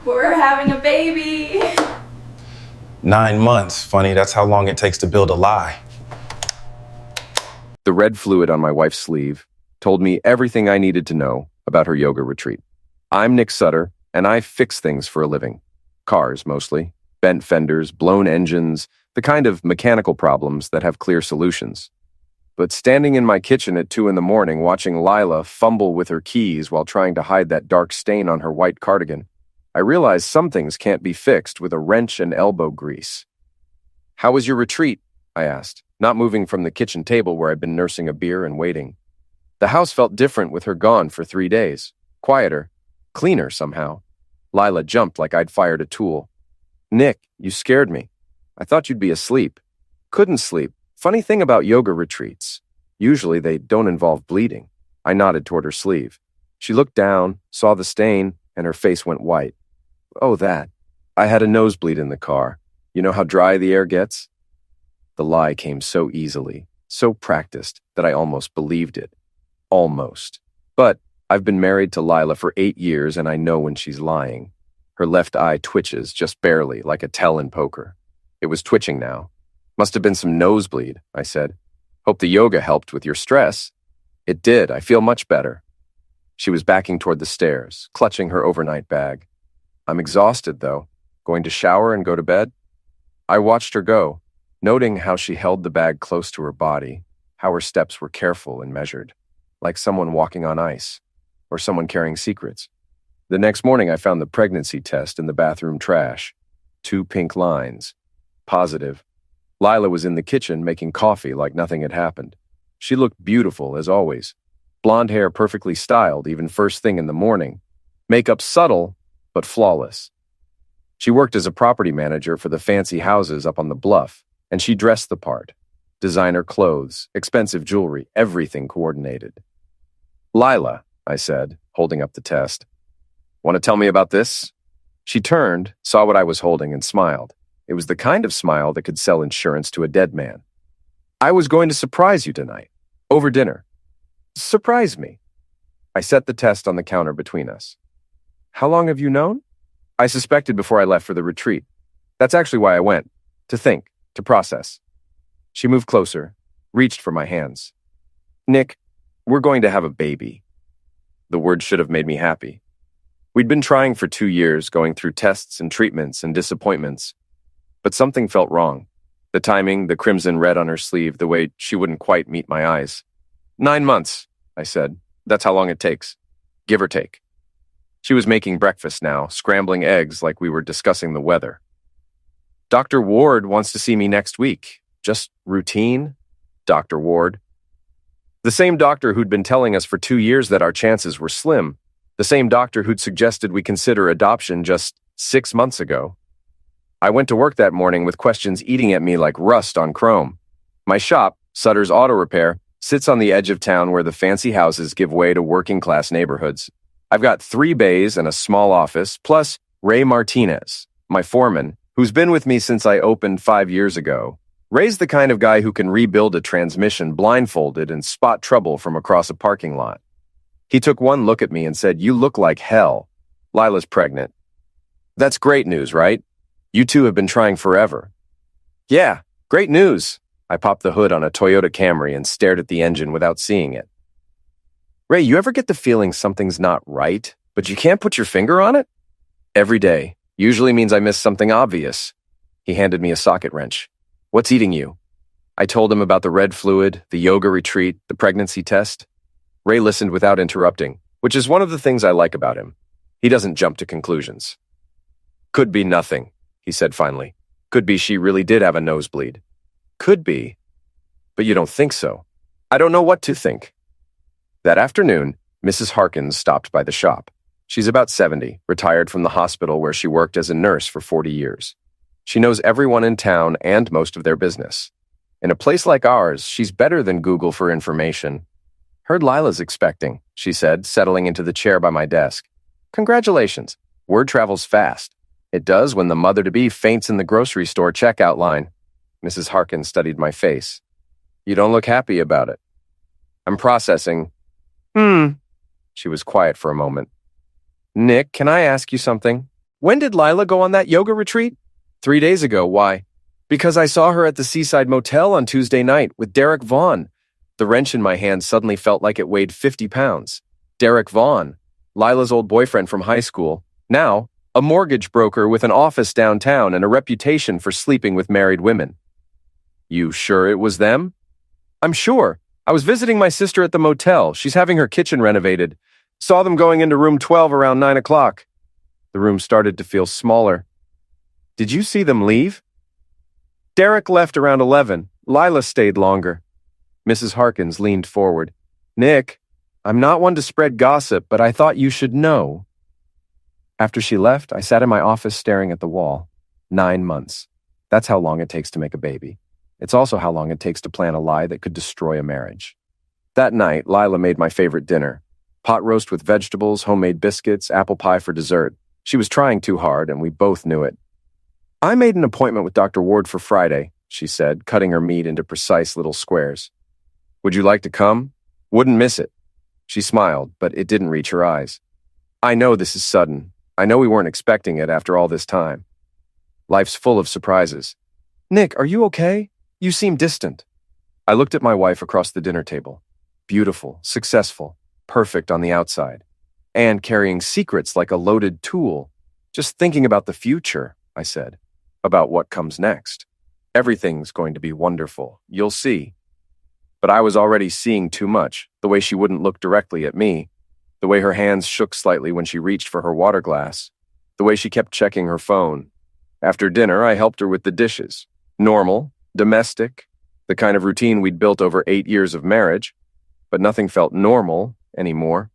We're having a baby. 9 months. Funny, that's how long it takes to build a lie. The red fluid on my wife's sleeve told me everything I needed to know about her yoga retreat. I'm Nick Sutter, and I fix things for a living. Cars, mostly. Bent fenders, blown engines, the kind of mechanical problems that have clear solutions. But standing in my kitchen at 2 a.m, watching Lila fumble with her keys while trying to hide that dark stain on her white cardigan, I realized some things can't be fixed with a wrench and elbow grease. "How was your retreat?" I asked, not moving from the kitchen table where I'd been nursing a beer and waiting. The house felt different with her gone for 3 days. Quieter, cleaner somehow. Lila jumped like I'd fired a tool. "Nick, you scared me. I thought you'd be asleep." "Couldn't sleep. Funny thing about yoga retreats. Usually they don't involve bleeding." I nodded toward her sleeve. She looked down, saw the stain, and her face went white. "Oh, that. I had a nosebleed in the car. You know how dry the air gets?" The lie came so easily, so practiced, that I almost believed it. Almost. But I've been married to Lila for 8 years, and I know when she's lying. Her left eye twitches, just barely, like a tell in poker. It was twitching now. "Must have been some nosebleed," I said. "Hope the yoga helped with your stress." "It did. I feel much better." She was backing toward the stairs, clutching her overnight bag. "I'm exhausted, though. Going to shower and go to bed?" I watched her go, noting how she held the bag close to her body, how her steps were careful and measured, like someone walking on ice, or someone carrying secrets. The next morning, I found the pregnancy test in the bathroom trash. 2 pink lines. Positive. Lila was in the kitchen making coffee like nothing had happened. She looked beautiful, as always. Blonde hair perfectly styled, even first thing in the morning. Makeup subtle, but flawless. She worked as a property manager for the fancy houses up on the bluff, and she dressed the part. Designer clothes, expensive jewelry, everything coordinated. "Lila," I said, holding up the test. "Want to tell me about this?" She turned, saw what I was holding, and smiled. It was the kind of smile that could sell insurance to a dead man. "I was going to surprise you tonight. Over dinner." "Surprise me." I set the test on the counter between us. "How long have you known?" "I suspected before I left for the retreat. That's actually why I went. To think, to process." She moved closer, reached for my hands. "Nick, we're going to have a baby." The word should have made me happy. We'd been trying for 2 years, going through tests and treatments and disappointments. But something felt wrong. The timing, the crimson red on her sleeve, the way she wouldn't quite meet my eyes. 9 months, I said. That's how long it takes. Give or take. She was making breakfast now, scrambling eggs like we were discussing the weather. "Dr. Ward wants to see me next week. Just routine?" Dr. Ward. The same doctor who'd been telling us for 2 years that our chances were slim. The same doctor who'd suggested we consider adoption just 6 months ago. I went to work that morning with questions eating at me like rust on chrome. My shop, Sutter's Auto Repair, sits on the edge of town where the fancy houses give way to working-class neighborhoods. I've got 3 bays and a small office, plus Ray Martinez, my foreman, who's been with me since I opened 5 years ago. Ray's the kind of guy who can rebuild a transmission blindfolded and spot trouble from across a parking lot. He took one look at me and said, "You look like hell. Lila's pregnant." "That's great news, right? You two have been trying forever." "Yeah, great news." I popped the hood on a Toyota Camry and stared at the engine without seeing it. "Ray, you ever get the feeling something's not right, but you can't put your finger on it?" "Every day. Usually means I missed something obvious." He handed me a socket wrench. "What's eating you?" I told him about the red fluid, the yoga retreat, the pregnancy test. Ray listened without interrupting, which is one of the things I like about him. He doesn't jump to conclusions. "Could be nothing," he said finally. "Could be she really did have a nosebleed." "Could be. But you don't think so." "I don't know what to think." That afternoon, Mrs. Harkins stopped by the shop. She's about 70, retired from the hospital where she worked as a nurse for 40 years. She knows everyone in town and most of their business. In a place like ours, she's better than Google for information. "Heard Lila's expecting," she said, settling into the chair by my desk. "Congratulations. Word travels fast. It does when the mother-to-be faints in the grocery store checkout line." Mrs. Harkins studied my face. "You don't look happy about it." "I'm processing." She was quiet for a moment. "Nick, can I ask you something?" When did Lila go on that yoga retreat? 3 days ago. Why? Because I saw her at the Seaside Motel on Tuesday night with Derek Vaughn. The wrench in my hand suddenly felt like it weighed 50 pounds. Derek Vaughn, Lila's old boyfriend from high school, now a mortgage broker with an office downtown and a reputation for sleeping with married women. You sure it was them? I'm sure. I was visiting my sister at the motel. She's having her kitchen renovated. Saw them going into room 12 around 9 o'clock. The room started to feel smaller. Did you see them leave? Derek left around 11. Lila stayed longer. Mrs. Harkins leaned forward. Nick, I'm not one to spread gossip, but I thought you should know. After she left, I sat in my office staring at the wall. 9 months. That's how long it takes to make a baby. It's also how long it takes to plan a lie that could destroy a marriage. That night, Lila made my favorite dinner. Pot roast with vegetables, homemade biscuits, apple pie for dessert. She was trying too hard, and we both knew it. I made an appointment with Dr. Ward for Friday, she said, cutting her meat into precise little squares. Would you like to come? Wouldn't miss it. She smiled, but it didn't reach her eyes. I know this is sudden. I know we weren't expecting it after all this time. Life's full of surprises. Nick, are you okay? You seem distant. I looked at my wife across the dinner table. Beautiful, successful, perfect on the outside, and carrying secrets like a loaded tool. Just thinking about the future, I said, about what comes next. Everything's going to be wonderful. You'll see. But I was already seeing too much, the way she wouldn't look directly at me, the way her hands shook slightly when she reached for her water glass, the way she kept checking her phone. After dinner, I helped her with the dishes. Normal, domestic, the kind of routine we'd built over 8 years of marriage, but nothing felt normal anymore.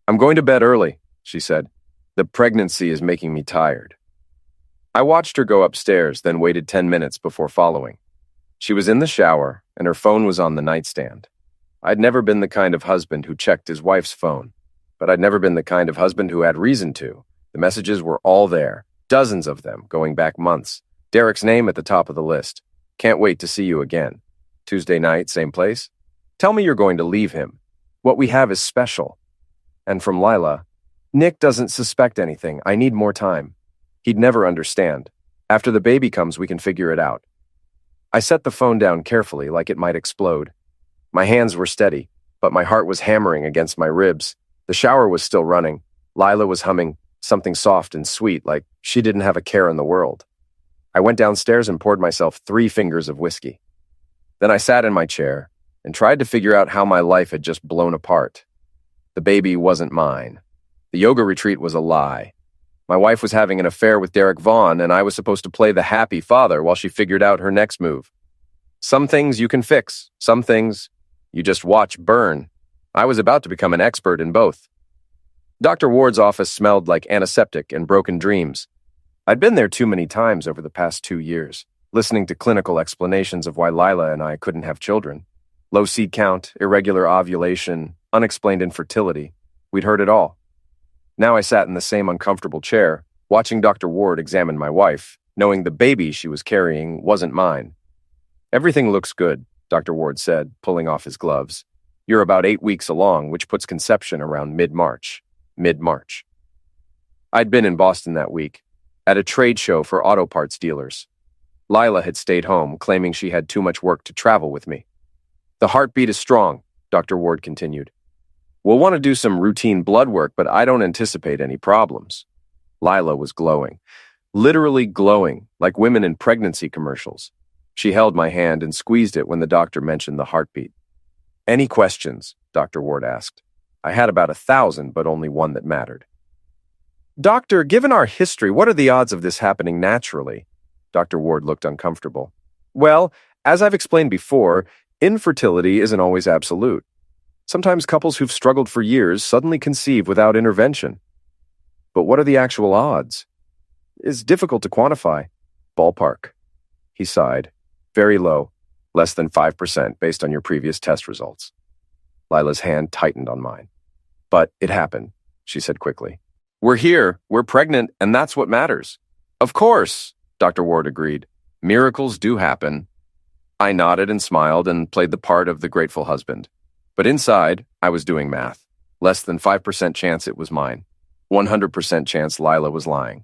I'm going to bed early, she said. The pregnancy is making me tired. I watched her go upstairs, then waited 10 minutes before following. She was in the shower, and her phone was on the nightstand. I'd never been the kind of husband who checked his wife's phone, but I'd never been the kind of husband who had reason to. The messages were all there, dozens of them, going back months. Derek's name at the top of the list. Can't wait to see you again. Tuesday night, same place. Tell me you're going to leave him. What we have is special. And from Lila, Nick doesn't suspect anything. I need more time. He'd never understand. After the baby comes, we can figure it out. I set the phone down carefully, like it might explode. My hands were steady, but my heart was hammering against my ribs. The shower was still running. Lila was humming something soft and sweet, like she didn't have a care in the world. I went downstairs and poured myself 3 fingers of whiskey. Then I sat in my chair and tried to figure out how my life had just blown apart. The baby wasn't mine. The yoga retreat was a lie. My wife was having an affair with Derek Vaughn, and I was supposed to play the happy father while she figured out her next move. Some things you can fix. Some things you just watch burn. I was about to become an expert in both. Dr. Ward's office smelled like antiseptic and broken dreams. I'd been there too many times over the past 2 years, listening to clinical explanations of why Lila and I couldn't have children. Low seed count, irregular ovulation, unexplained infertility. We'd heard it all. Now I sat in the same uncomfortable chair, watching Dr. Ward examine my wife, knowing the baby she was carrying wasn't mine. Everything looks good, Dr. Ward said, pulling off his gloves. You're about 8 weeks along, which puts conception around mid-March. Mid-March. I'd been in Boston that week, at a trade show for auto parts dealers. Lila had stayed home, claiming she had too much work to travel with me. The heartbeat is strong, Dr. Ward continued. We'll want to do some routine blood work, but I don't anticipate any problems. Lila was glowing, literally glowing, like women in pregnancy commercials. She held my hand and squeezed it when the doctor mentioned the heartbeat. Any questions? Dr. Ward asked. I had about 1,000, but only one that mattered. Doctor, given our history, what are the odds of this happening naturally? Dr. Ward looked uncomfortable. Well, as I've explained before, infertility isn't always absolute. Sometimes couples who've struggled for years suddenly conceive without intervention. But what are the actual odds? It's difficult to quantify. Ballpark. He sighed. Very low. Less than 5% based on your previous test results. Lila's hand tightened on mine. But it happened, she said quickly. We're here, we're pregnant, and that's what matters. Of course, Dr. Ward agreed. Miracles do happen. I nodded and smiled and played the part of the grateful husband. But inside, I was doing math. Less than 5% chance it was mine. 100% chance Lila was lying.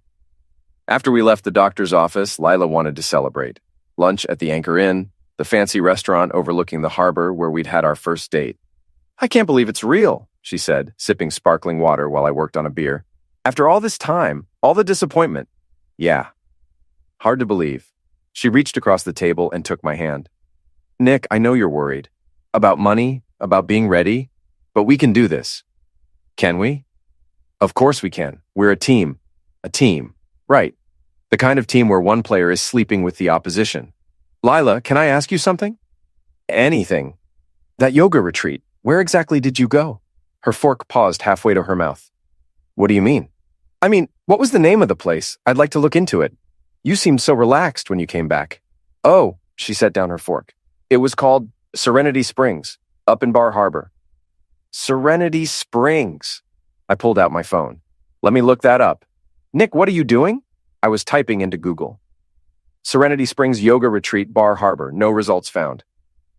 After we left the doctor's office, Lila wanted to celebrate. Lunch at the Anchor Inn, the fancy restaurant overlooking the harbor where we'd had our first date. "I can't believe it's real," she said, sipping sparkling water while I worked on a beer. "After all this time, all the disappointment." "Yeah." Hard to believe. She reached across the table and took my hand. "Nick, I know you're worried. About money, about being ready, but we can do this." "Can we?" "Of course we can. We're a team." "A team." "Right. The kind of team where one player is sleeping with the opposition." "Lila, can I ask you something?" "Anything." "That yoga retreat, where exactly did you go?" Her fork paused halfway to her mouth. "What do you mean?" "I mean, what was the name of the place? I'd like to look into it. You seemed so relaxed when you came back." "Oh," she set down her fork. "It was called Serenity Springs, up in Bar Harbor." Serenity Springs. I pulled out my phone. "Let me look that up." "Nick, what are you doing?" I was typing into Google. Serenity Springs Yoga Retreat, Bar Harbor. No results found.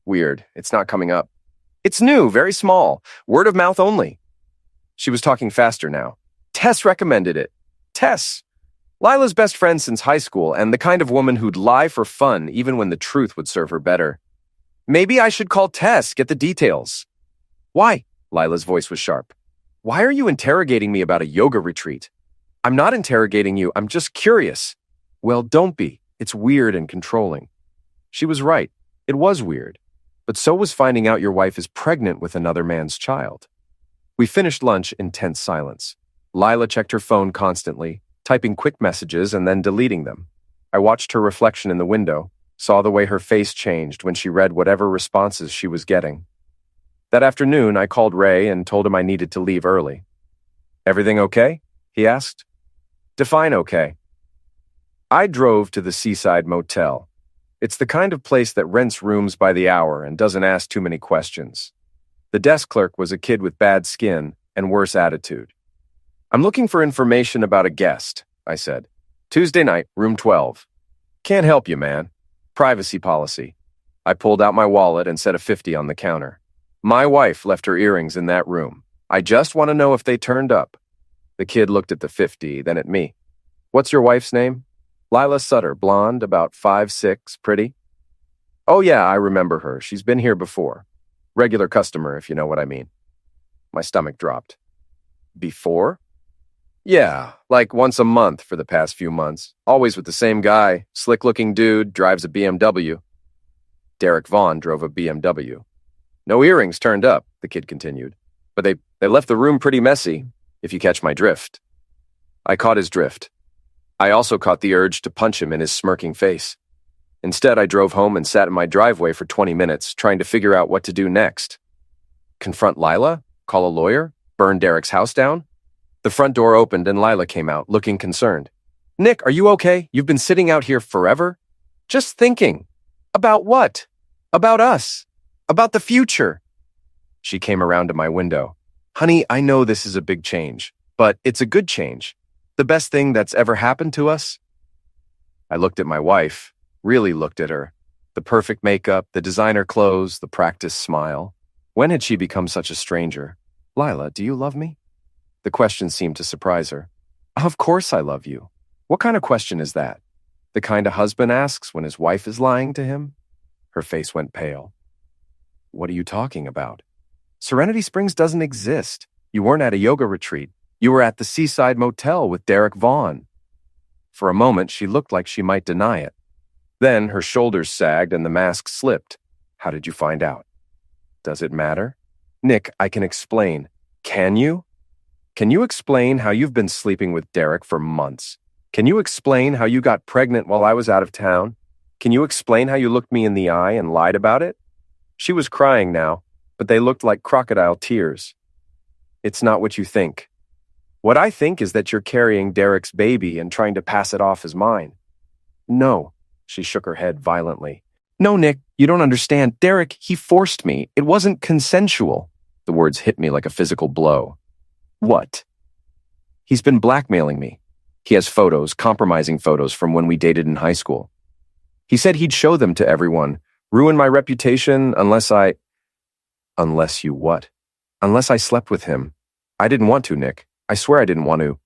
Weird. It's not coming up. "It's new, very small. Word of mouth only." She was talking faster now. "Tess recommended it." "Tess. Lila's best friend since high school and the kind of woman who'd lie for fun even when the truth would serve her better. Maybe I should call Tess, get the details." "Why?" Lila's voice was sharp. "Why are you interrogating me about a yoga retreat?" "I'm not interrogating you. I'm just curious." "Well, don't be. It's weird and controlling." She was right. It was weird. But so was finding out your wife is pregnant with another man's child. We finished lunch in tense silence. Lila checked her phone constantly, typing quick messages and then deleting them. I watched her reflection in the window, saw the way her face changed when she read whatever responses she was getting. That afternoon, I called Ray and told him I needed to leave early. "Everything okay?" he asked. "Define okay." I drove to the Seaside Motel. It's the kind of place that rents rooms by the hour and doesn't ask too many questions. The desk clerk was a kid with bad skin and worse attitude. "I'm looking for information about a guest," I said. "Tuesday night, room 12. "Can't help you, man. Privacy policy." I pulled out my wallet and set a 50 on the counter. "My wife left her earrings in that room. I just want to know if they turned up." The kid looked at the 50, then at me. "What's your wife's name?" "Lila Sutter, blonde, about 5'6", pretty." "Oh yeah, I remember her. She's been here before. Regular customer, if you know what I mean." My stomach dropped. "Before?" "Yeah, like once a month for the past few months. Always with the same guy, slick-looking dude, drives a BMW." Derek Vaughn drove a BMW. "No earrings turned up," the kid continued. "But they left the room pretty messy, if you catch my drift." I caught his drift. I also caught the urge to punch him in his smirking face. Instead, I drove home and sat in my driveway for 20 minutes, trying to figure out what to do next. Confront Lila? Call a lawyer? Burn Derek's house down? The front door opened and Lila came out, looking concerned. "Nick, are you okay? You've been sitting out here forever?" "Just thinking." "About what?" "About us. About the future." She came around to my window. "Honey, I know this is a big change, but it's a good change. The best thing that's ever happened to us." I looked at my wife, really looked at her. The perfect makeup, the designer clothes, the practiced smile. When had she become such a stranger? "Lila, do you love me?" The question seemed to surprise her. "Of course I love you." "What kind of question is that?" "The kind a husband asks when his wife is lying to him?" Her face went pale. "What are you talking about?" "Serenity Springs doesn't exist. You weren't at a yoga retreat. You were at the Seaside Motel with Derek Vaughn." For a moment, she looked like she might deny it. Then her shoulders sagged and the mask slipped. "How did you find out?" "Does it matter?" "Nick, I can explain." "Can you?" "Can you explain how you've been sleeping with Derek for months? Can you explain how you got pregnant while I was out of town? Can you explain how you looked me in the eye and lied about it?" She was crying now, but they looked like crocodile tears. "It's not what you think. What I think is that you're carrying Derek's baby and trying to pass it off as mine." "No." She shook her head violently. "No, Nick, you don't understand. Derek, he forced me. It wasn't consensual." The words hit me like a physical blow. "What?" "He's been blackmailing me. He has photos, compromising photos from when we dated in high school. He said he'd show them to everyone, ruin my reputation unless I..." "Unless you what?" "Unless I slept with him. I didn't want to, Nick. I swear I didn't want to.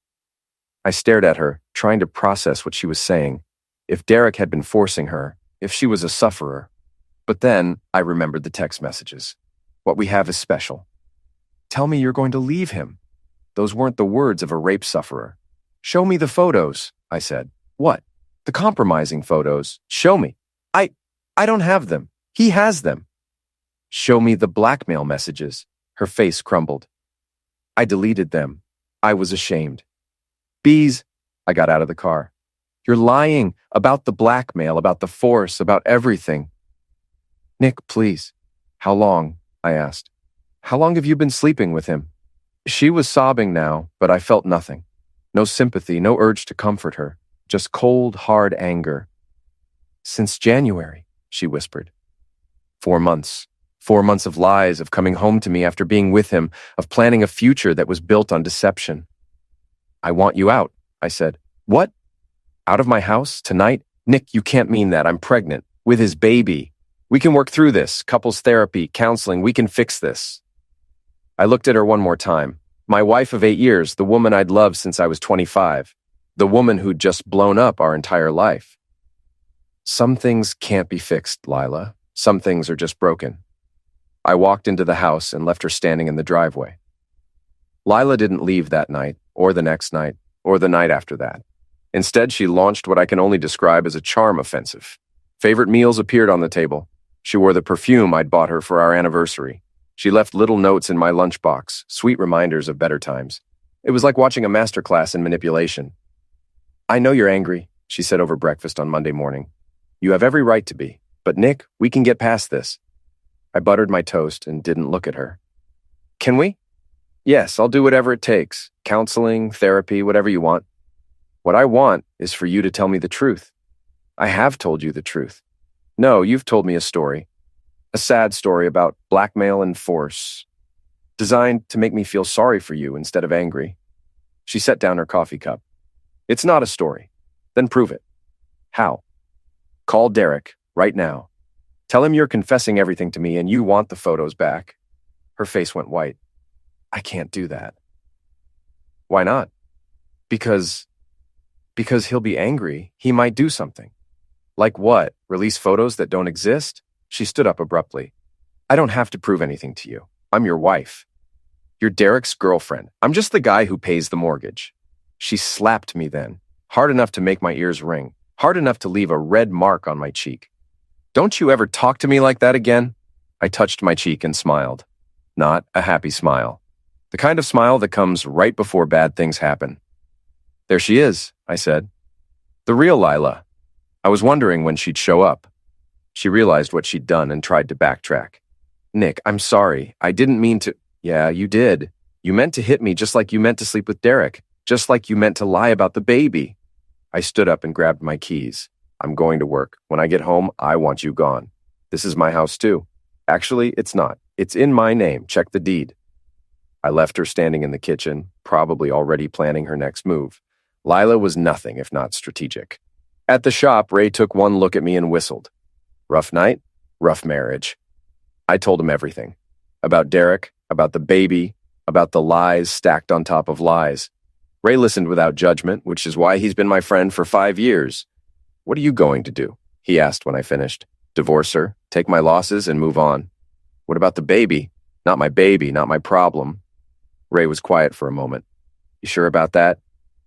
I stared at her, trying to process what she was saying. If Derek had been forcing her, if she was a sufferer. But then I remembered the text messages. What we have is special. Tell me you're going to leave him. Those weren't the words of a rape sufferer. Show me the photos, I said. What? The compromising photos. Show me. I don't have them. He has them. Show me the blackmail messages. Her face crumbled. I deleted them. I was ashamed. Bees, I got out of the car. You're lying about the blackmail, about the force, about everything. Nick, please. How long? I asked. How long have you been sleeping with him? She was sobbing now, but I felt nothing. No sympathy, no urge to comfort her. Just cold, hard anger. Since January, she whispered. 4 months. 4 months of lies, of coming home to me after being with him, of planning a future that was built on deception. I want you out, I said. What? Out of my house? Tonight? Nick, you can't mean that. I'm pregnant. With his baby. We can work through this. Couples therapy, counseling. We can fix this. I looked at her one more time. My wife of 8 years, the woman I'd loved since I was 25. The woman who'd just blown up our entire life. Some things can't be fixed, Lila. Some things are just broken. I walked into the house and left her standing in the driveway. Lila didn't leave that night, or the next night, or the night after that. Instead, she launched what I can only describe as a charm offensive. Favorite meals appeared on the table. She wore the perfume I'd bought her for our anniversary. She left little notes in my lunchbox, sweet reminders of better times. It was like watching a masterclass in manipulation. I know you're angry, she said over breakfast on Monday morning. You have every right to be. But Nick, we can get past this. I buttered my toast and didn't look at her. Can we? Yes, I'll do whatever it takes. Counseling, therapy, whatever you want. What I want is for you to tell me the truth. I have told you the truth. No, you've told me a story. A sad story about blackmail and force. Designed to make me feel sorry for you instead of angry. She set down her coffee cup. It's not a story. Then prove it. How? Call Derek right now. Tell him you're confessing everything to me and you want the photos back. Her face went white. I can't do that. Why not? Because he'll be angry. He might do something. Like what? Release photos that don't exist? She stood up abruptly. I don't have to prove anything to you. I'm your wife. You're Derek's girlfriend. I'm just the guy who pays the mortgage. She slapped me then, hard enough to make my ears ring, hard enough to leave a red mark on my cheek. Don't you ever talk to me like that again? I touched my cheek and smiled. Not a happy smile. The kind of smile that comes right before bad things happen. There she is, I said. The real Lila. I was wondering when she'd show up. She realized what she'd done and tried to backtrack. Nick, I'm sorry. I didn't mean to. Yeah, you did. You meant to hit me just like you meant to sleep with Derek, just like you meant to lie about the baby. I stood up and grabbed my keys. I'm going to work. When I get home, I want you gone. This is my house too. Actually, it's not. It's in my name. Check the deed. I left her standing in the kitchen, probably already planning her next move. Lila was nothing if not strategic. At the shop, Ray took one look at me and whistled. Rough night, rough marriage. I told him everything. About Derek, about the baby, about the lies stacked on top of lies. Ray listened without judgment, which is why he's been my friend for 5 years. What are you going to do? He asked when I finished. Divorce her, take my losses, and move on. What about the baby? Not my baby, not my problem. Ray was quiet for a moment. You sure about that?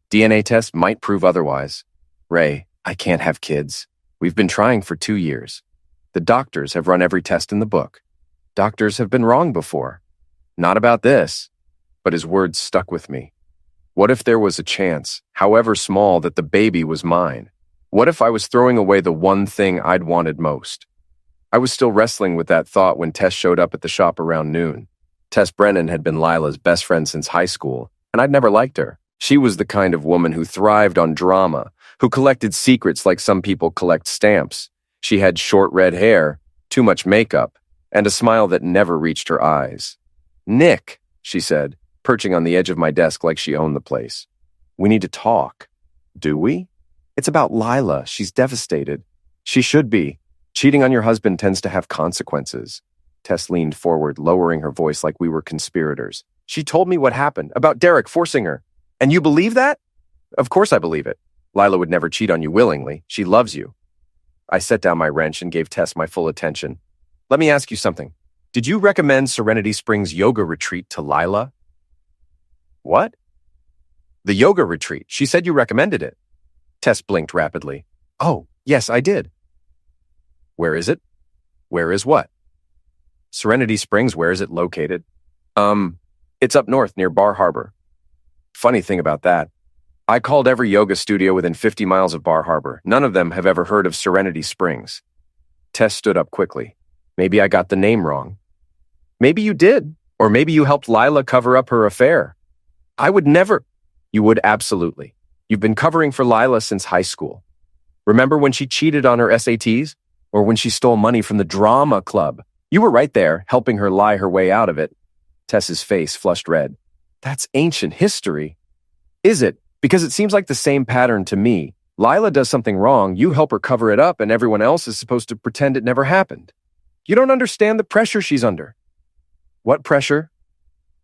DNA test might prove otherwise. Ray, I can't have kids. We've been trying for 2 years. The doctors have run every test in the book. Doctors have been wrong before. Not about this. But his words stuck with me. What if there was a chance, however small, that the baby was mine? What if I was throwing away the one thing I'd wanted most? I was still wrestling with that thought when Tess showed up at the shop around noon. Tess Brennan had been Lila's best friend since high school, and I'd never liked her. She was the kind of woman who thrived on drama, who collected secrets like some people collect stamps. She had short red hair, too much makeup, and a smile that never reached her eyes. Nick, she said, perching on the edge of my desk like she owned the place. We need to talk. Do we? It's about Lila. She's devastated. She should be. Cheating on your husband tends to have consequences. Tess leaned forward, lowering her voice like we were conspirators. She told me what happened, about Derek forcing her. And you believe that? Of course I believe it. Lila would never cheat on you willingly. She loves you. I set down my wrench and gave Tess my full attention. Let me ask you something. Did you recommend Serenity Springs yoga retreat to Lila? What? The yoga retreat. She said you recommended it. Tess blinked rapidly. Oh, yes, I did. Where is it? Where is what? Serenity Springs, where is it located? It's up north near Bar Harbor. Funny thing about that, I called every yoga studio within 50 miles of Bar Harbor. None of them have ever heard of Serenity Springs. Tess stood up quickly. Maybe I got the name wrong. Maybe you did, or maybe you helped Lila cover up her affair. I would never. You would absolutely. You've been covering for Lila since high school. Remember when she cheated on her SATs? Or when she stole money from the drama club? You were right there, helping her lie her way out of it. Tess's face flushed red. That's ancient history. Is it? Because it seems like the same pattern to me. Lila does something wrong, you help her cover it up, and everyone else is supposed to pretend it never happened. You don't understand the pressure she's under. What pressure?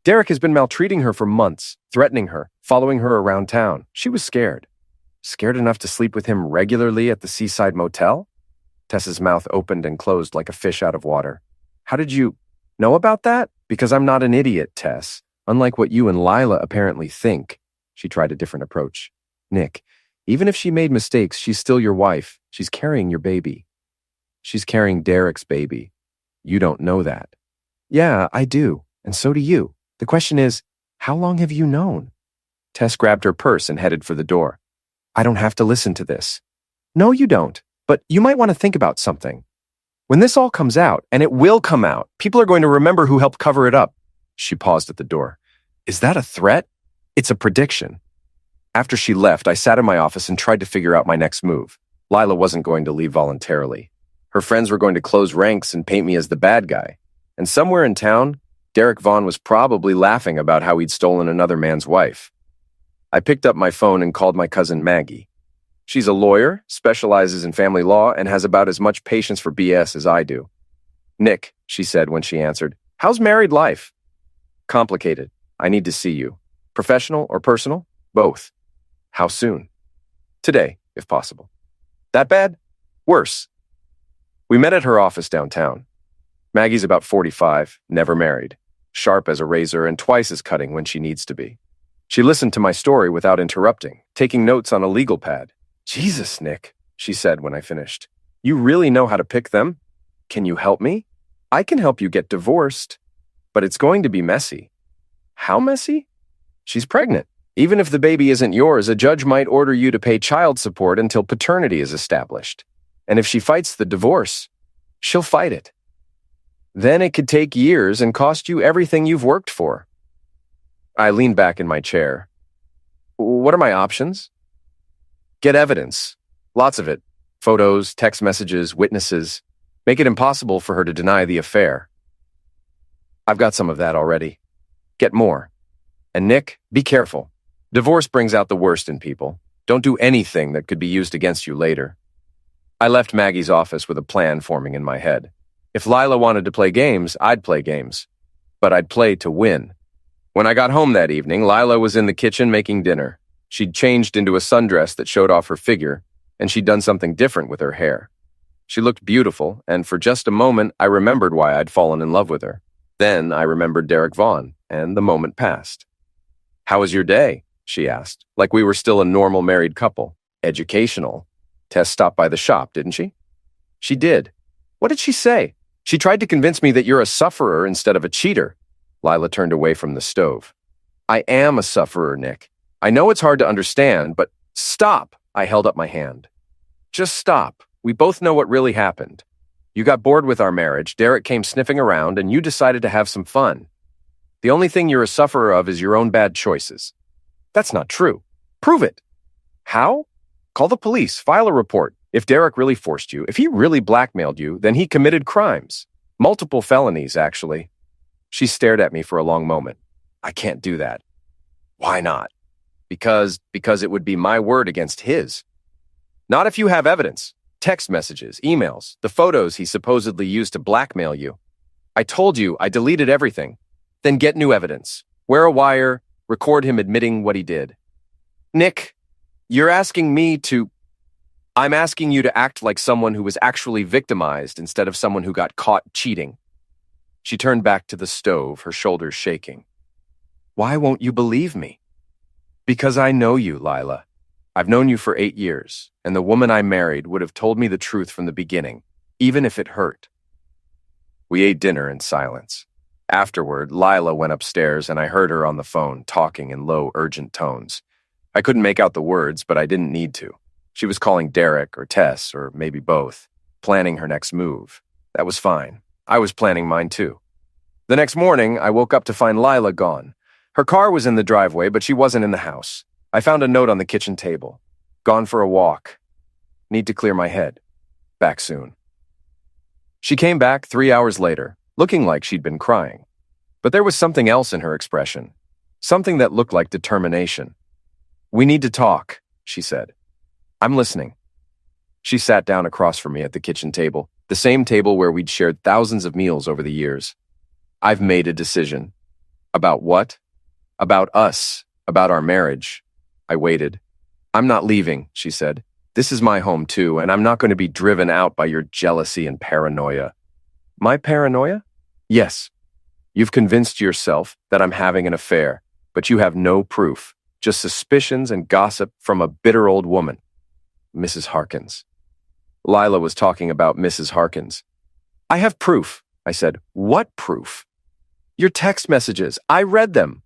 Derek has been maltreating her for months, threatening her, following her around town. She was scared. Scared enough to sleep with him regularly at the seaside motel? Tess's mouth opened and closed like a fish out of water. How did you know about that? Because I'm not an idiot, Tess. Unlike what you and Lila apparently think. She tried a different approach. Nick, even if she made mistakes, she's still your wife. She's carrying your baby. She's carrying Derek's baby. You don't know that. Yeah, I do. And so do you. The question is, how long have you known? Tess grabbed her purse and headed for the door. I don't have to listen to this. No, you don't. But you might want to think about something. When this all comes out, and it will come out, people are going to remember who helped cover it up. She paused at the door. Is that a threat? It's a prediction. After she left, I sat in my office and tried to figure out my next move. Lila wasn't going to leave voluntarily. Her friends were going to close ranks and paint me as the bad guy. And somewhere in town, Derek Vaughn was probably laughing about how he'd stolen another man's wife. I picked up my phone and called my cousin Maggie. She's a lawyer, specializes in family law, and has about as much patience for BS as I do. Nick, she said when she answered, how's married life? Complicated. I need to see you. Professional or personal? Both. How soon? Today, if possible. That bad? Worse. We met at her office downtown. Maggie's about 45, never married, sharp as a razor and twice as cutting when she needs to be. She listened to my story without interrupting, taking notes on a legal pad. Jesus, Nick, she said when I finished. You really know how to pick them? Can you help me? I can help you get divorced, but it's going to be messy. How messy? She's pregnant. Even if the baby isn't yours, a judge might order you to pay child support until paternity is established. And if she fights the divorce, she'll fight it. Then it could take years and cost you everything you've worked for. I leaned back in my chair. What are my options? Get evidence. Lots of it. Photos, text messages, witnesses. Make it impossible for her to deny the affair. I've got some of that already. Get more. And Nick, be careful. Divorce brings out the worst in people. Don't do anything that could be used against you later. I left Maggie's office with a plan forming in my head. If Lila wanted to play games, I'd play games. But I'd play to win. When I got home that evening, Lila was in the kitchen making dinner. She'd changed into a sundress that showed off her figure, and she'd done something different with her hair. She looked beautiful, and for just a moment, I remembered why I'd fallen in love with her. Then I remembered Derek Vaughn, and the moment passed. How was your day? She asked, like we were still a normal married couple. Educational. Tess stopped by the shop, didn't she? She did. What did she say? She tried to convince me that you're a sufferer instead of a cheater. Lila turned away from the stove. I am a sufferer, Nick. I know it's hard to understand, but stop. I held up my hand. Just stop. We both know what really happened. You got bored with our marriage, Derek came sniffing around, and you decided to have some fun. The only thing you're a sufferer of is your own bad choices. That's not true. Prove it. How? Call the police, file a report. If Derek really forced you, if he really blackmailed you, then he committed crimes. Multiple felonies, actually. She stared at me for a long moment. I can't do that. Why not? Because it would be my word against his. Not if you have evidence. Text messages, emails, the photos he supposedly used to blackmail you. I told you I deleted everything. Then get new evidence. Wear a wire, record him admitting what he did. Nick, you're asking me to... I'm asking you to act like someone who was actually victimized instead of someone who got caught cheating. She turned back to the stove, her shoulders shaking. Why won't you believe me? Because I know you, Lila. I've known you for 8 years, and the woman I married would have told me the truth from the beginning, even if it hurt. We ate dinner in silence. Afterward, Lila went upstairs, and I heard her on the phone, talking in low, urgent tones. I couldn't make out the words, but I didn't need to. She was calling Derek or Tess, or maybe both, planning her next move. That was fine. I was planning mine too. The next morning, I woke up to find Lila gone. Her car was in the driveway, but she wasn't in the house. I found a note on the kitchen table. Gone for a walk. Need to clear my head. Back soon. She came back 3 hours later, looking like she'd been crying. But there was something else in her expression. Something that looked like determination. We need to talk, she said. I'm listening. She sat down across from me at the kitchen table, the same table where we'd shared thousands of meals over the years. I've made a decision. About what? About us. About our marriage. I waited. I'm not leaving, she said. This is my home too, and I'm not going to be driven out by your jealousy and paranoia. My paranoia? Yes. You've convinced yourself that I'm having an affair, but you have no proof, just suspicions and gossip from a bitter old woman. Mrs. Harkins. Lila was talking about Mrs. Harkins. I have proof, I said. What proof? Your text messages. I read them.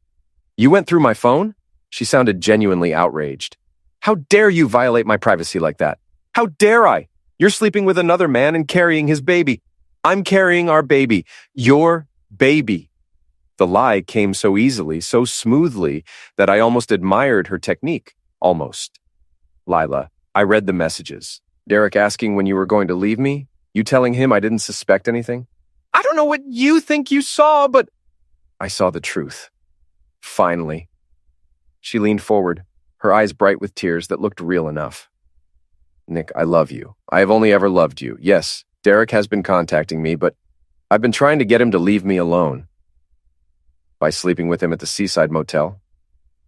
You went through my phone? She sounded genuinely outraged. How dare you violate my privacy like that? How dare I? You're sleeping with another man and carrying his baby. I'm carrying our baby. Your baby. The lie came so easily, so smoothly, that I almost admired her technique. Almost. Lila, I read the messages. Derek asking when you were going to leave me? You telling him I didn't suspect anything? I don't know what you think you saw, but... I saw the truth. Finally. She leaned forward, her eyes bright with tears that looked real enough. Nick, I love you. I have only ever loved you. Yes, Derek has been contacting me, but I've been trying to get him to leave me alone. By sleeping with him at the seaside motel?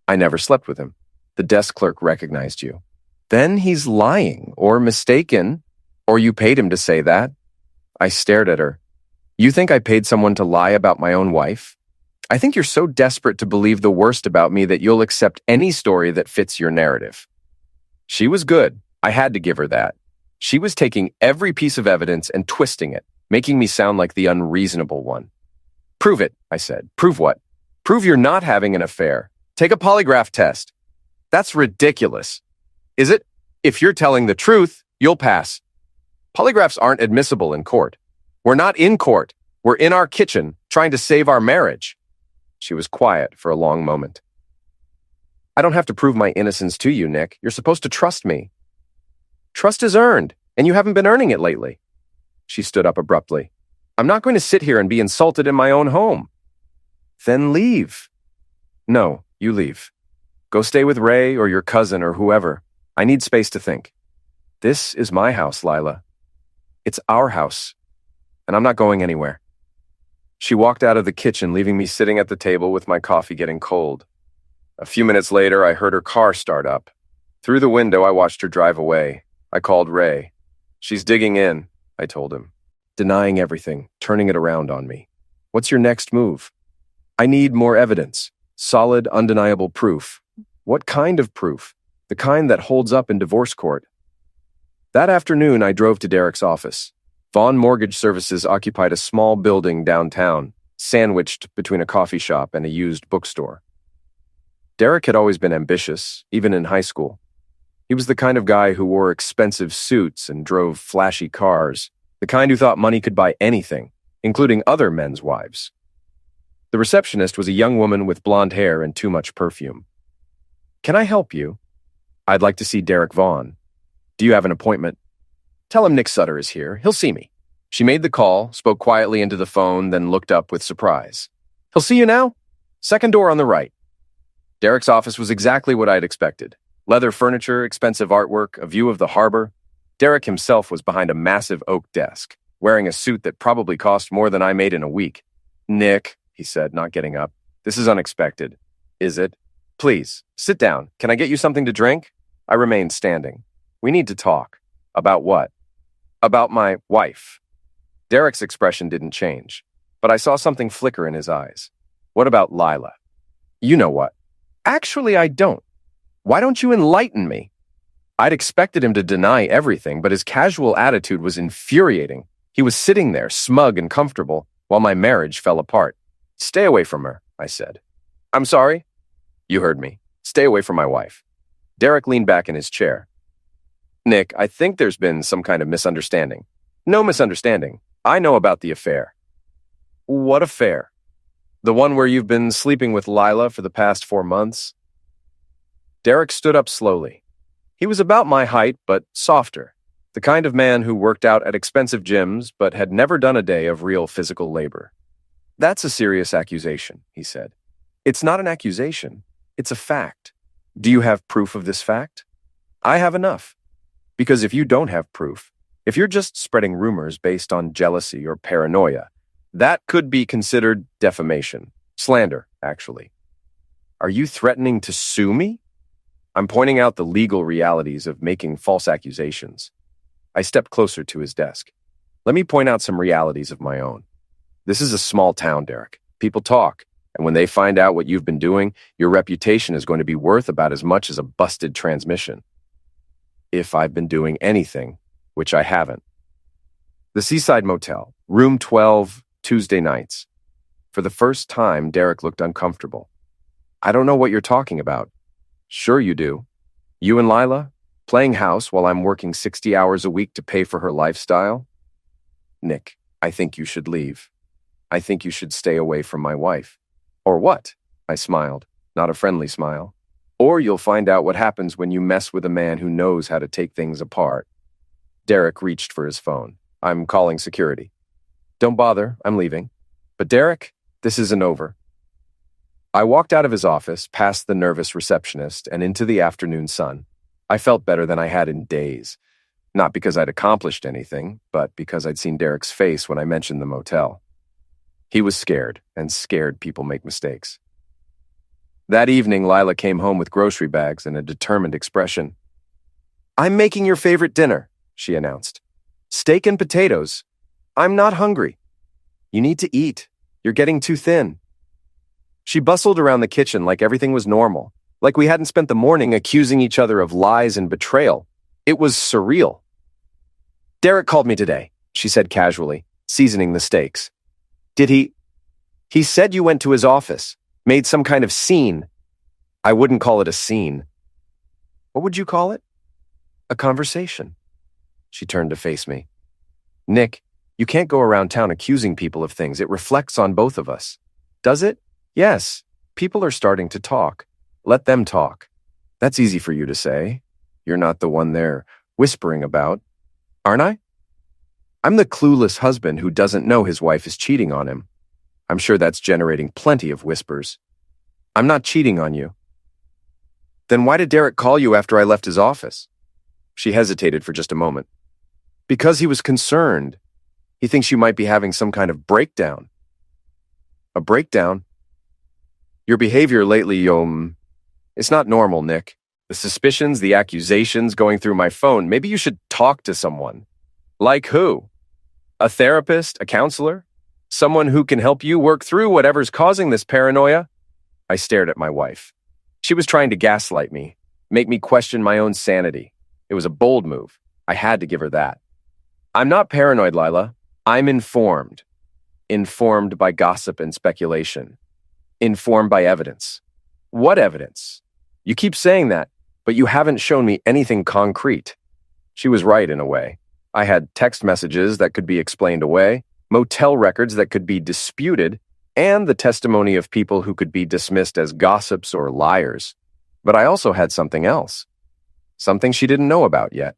I never slept with him. The desk clerk recognized you. Then he's lying, or mistaken, or you paid him to say that. I stared at her. You think I paid someone to lie about my own wife? I think you're so desperate to believe the worst about me that you'll accept any story that fits your narrative. She was good. I had to give her that. She was taking every piece of evidence and twisting it, making me sound like the unreasonable one. Prove it, I said. Prove what? Prove you're not having an affair. Take a polygraph test. That's ridiculous. Is it? If you're telling the truth, you'll pass. Polygraphs aren't admissible in court. We're not in court. We're in our kitchen, trying to save our marriage. She was quiet for a long moment. I don't have to prove my innocence to you, Nick. You're supposed to trust me. Trust is earned, and you haven't been earning it lately. She stood up abruptly. I'm not going to sit here and be insulted in my own home. Then leave. No, you leave. Go stay with Ray or your cousin or whoever. I need space to think. This is my house, Lila. It's our house, and I'm not going anywhere. She walked out of the kitchen, leaving me sitting at the table with my coffee getting cold. A few minutes later, I heard her car start up. Through the window, I watched her drive away. I called Ray. She's digging in, I told him. Denying everything, turning it around on me. What's your next move? I need more evidence. Solid, undeniable proof. What kind of proof? The kind that holds up in divorce court. That afternoon, I drove to Derek's office. Vaughn Mortgage Services occupied a small building downtown, sandwiched between a coffee shop and a used bookstore. Derek had always been ambitious, even in high school. He was the kind of guy who wore expensive suits and drove flashy cars, the kind who thought money could buy anything, including other men's wives. The receptionist was a young woman with blonde hair and too much perfume. Can I help you? I'd like to see Derek Vaughn. Do you have an appointment? Tell him Nick Sutter is here. He'll see me. She made the call, spoke quietly into the phone, then looked up with surprise. He'll see you now? Second door on the right. Derek's office was exactly what I'd expected. Leather furniture, expensive artwork, a view of the harbor. Derek himself was behind a massive oak desk, wearing a suit that probably cost more than I made in a week. Nick, he said, not getting up. This is unexpected. Is it? Please, sit down. Can I get you something to drink? I remained standing. We need to talk. About what? About my wife. Derek's expression didn't change, but I saw something flicker in his eyes. What about Lila? You know what? Actually, I don't. Why don't you enlighten me? I'd expected him to deny everything, but his casual attitude was infuriating. He was sitting there, smug and comfortable, while my marriage fell apart. Stay away from her, I said. I'm sorry? You heard me. Stay away from my wife. Derek leaned back in his chair. Nick, I think there's been some kind of misunderstanding. No misunderstanding. I know about the affair. What affair? The one where you've been sleeping with Lila for the past 4 months? Derek stood up slowly. He was about my height, but softer. The kind of man who worked out at expensive gyms, but had never done a day of real physical labor. That's a serious accusation, he said. It's not an accusation. It's a fact. Do you have proof of this fact? I have enough. Because if you don't have proof, if you're just spreading rumors based on jealousy or paranoia, that could be considered defamation. Slander, actually. Are you threatening to sue me? I'm pointing out the legal realities of making false accusations. I stepped closer to his desk. Let me point out some realities of my own. This is a small town, Derek. People talk, and when they find out what you've been doing, your reputation is going to be worth about as much as a busted transmission. If I've been doing anything, which I haven't. The Seaside Motel, room 12, Tuesday nights. For the first time, Derek looked uncomfortable. I don't know what you're talking about. Sure you do. You and Lila? Playing house while I'm working 60 hours a week to pay for her lifestyle? Nick, I think you should leave. I think you should stay away from my wife. Or what? I smiled, not a friendly smile. Or you'll find out what happens when you mess with a man who knows how to take things apart. Derek reached for his phone. I'm calling security. Don't bother, I'm leaving. But Derek, this isn't over. I walked out of his office, past the nervous receptionist, and into the afternoon sun. I felt better than I had in days. Not because I'd accomplished anything, but because I'd seen Derek's face when I mentioned the motel. He was scared, and scared people make mistakes. That evening, Lila came home with grocery bags and a determined expression. I'm making your favorite dinner, she announced. Steak and potatoes. I'm not hungry. You need to eat. You're getting too thin. She bustled around the kitchen like everything was normal, like we hadn't spent the morning accusing each other of lies and betrayal. It was surreal. Derek called me today, she said casually, seasoning the steaks. Did he? He said you went to his office, made some kind of scene. I wouldn't call it a scene. What would you call it? A conversation. She turned to face me. Nick, you can't go around town accusing people of things. It reflects on both of us. Does it? Yes. People are starting to talk. Let them talk. That's easy for you to say. You're not the one they're whispering about, aren't I? I'm the clueless husband who doesn't know his wife is cheating on him. I'm sure that's generating plenty of whispers. I'm not cheating on you. Then why did Derek call you after I left his office? She hesitated for just a moment. Because he was concerned. He thinks you might be having some kind of breakdown. A breakdown? Your behavior lately, it's not normal, Nick. The suspicions, the accusations going through my phone. Maybe you should talk to someone. Like who? A therapist? A counselor? Someone who can help you work through whatever's causing this paranoia? I stared at my wife. She was trying to gaslight me, make me question my own sanity. It was a bold move. I had to give her that. I'm not paranoid, Lila. I'm informed. Informed by gossip and speculation. Informed by evidence. What evidence? You keep saying that, but you haven't shown me anything concrete. She was right in a way. I had text messages that could be explained away, motel records that could be disputed, and the testimony of people who could be dismissed as gossips or liars. But I also had something else. Something she didn't know about yet.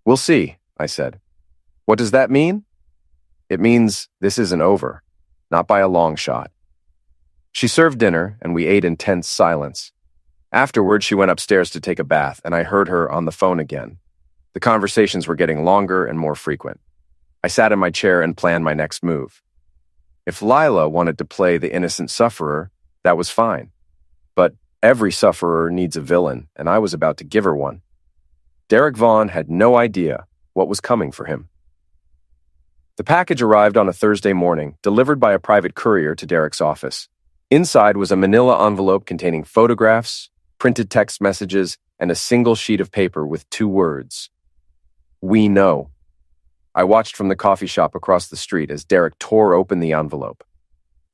We'll see, I said. What does that mean? It means this isn't over. Not by a long shot. She served dinner, and we ate in tense silence. Afterward, she went upstairs to take a bath, and I heard her on the phone again. The conversations were getting longer and more frequent. I sat in my chair and planned my next move. If Lila wanted to play the innocent sufferer, that was fine. But Every sufferer needs a villain, and I was about to give her one. Derek Vaughn had no idea what was coming for him. The package arrived on a Thursday morning, delivered by a private courier to Derek's office. Inside was a manila envelope containing photographs, printed text messages, and a single sheet of paper with 2 words. We know. I watched from the coffee shop across the street as Derek tore open the envelope.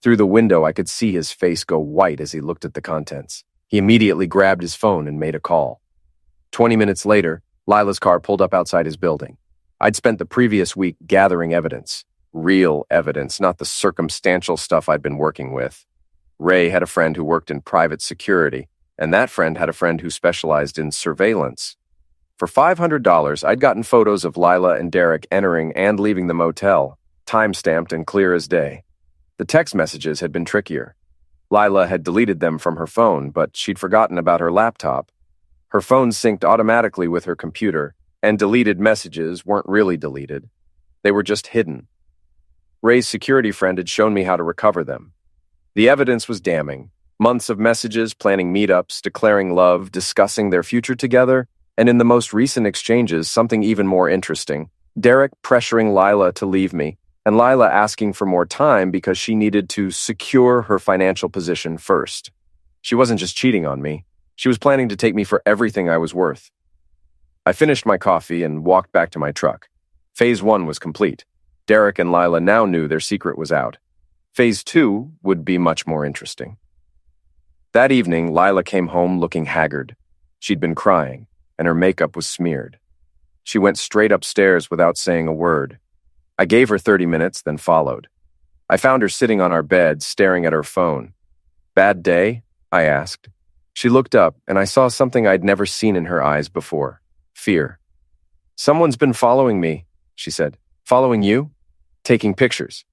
Through the window, I could see his face go white as he looked at the contents. He immediately grabbed his phone and made a call. 20 minutes later, Lila's car pulled up outside his building. I'd spent the previous week gathering evidence. Real evidence, not the circumstantial stuff I'd been working with. Ray had a friend who worked in private security, and that friend had a friend who specialized in surveillance. For $500, I'd gotten photos of Lila and Derek entering and leaving the motel, time-stamped and clear as day. The text messages had been trickier. Lila had deleted them from her phone, but she'd forgotten about her laptop. Her phone synced automatically with her computer, and deleted messages weren't really deleted. They were just hidden. Ray's security friend had shown me how to recover them. The evidence was damning. Months of messages, planning meetups, declaring love, discussing their future together, and in the most recent exchanges, something even more interesting. Derek pressuring Lila to leave me, and Lila asking for more time because she needed to secure her financial position first. She wasn't just cheating on me. She was planning to take me for everything I was worth. I finished my coffee and walked back to my truck. Phase 1 was complete. Derek and Lila now knew their secret was out. Phase 2 would be much more interesting. That evening, Lila came home looking haggard. She'd been crying, and her makeup was smeared. She went straight upstairs without saying a word. I gave her 30 minutes, then followed. I found her sitting on our bed, staring at her phone. Bad day? I asked. She looked up, and I saw something I'd never seen in her eyes before. Fear. Someone's been following me, she said. Following you? Taking pictures.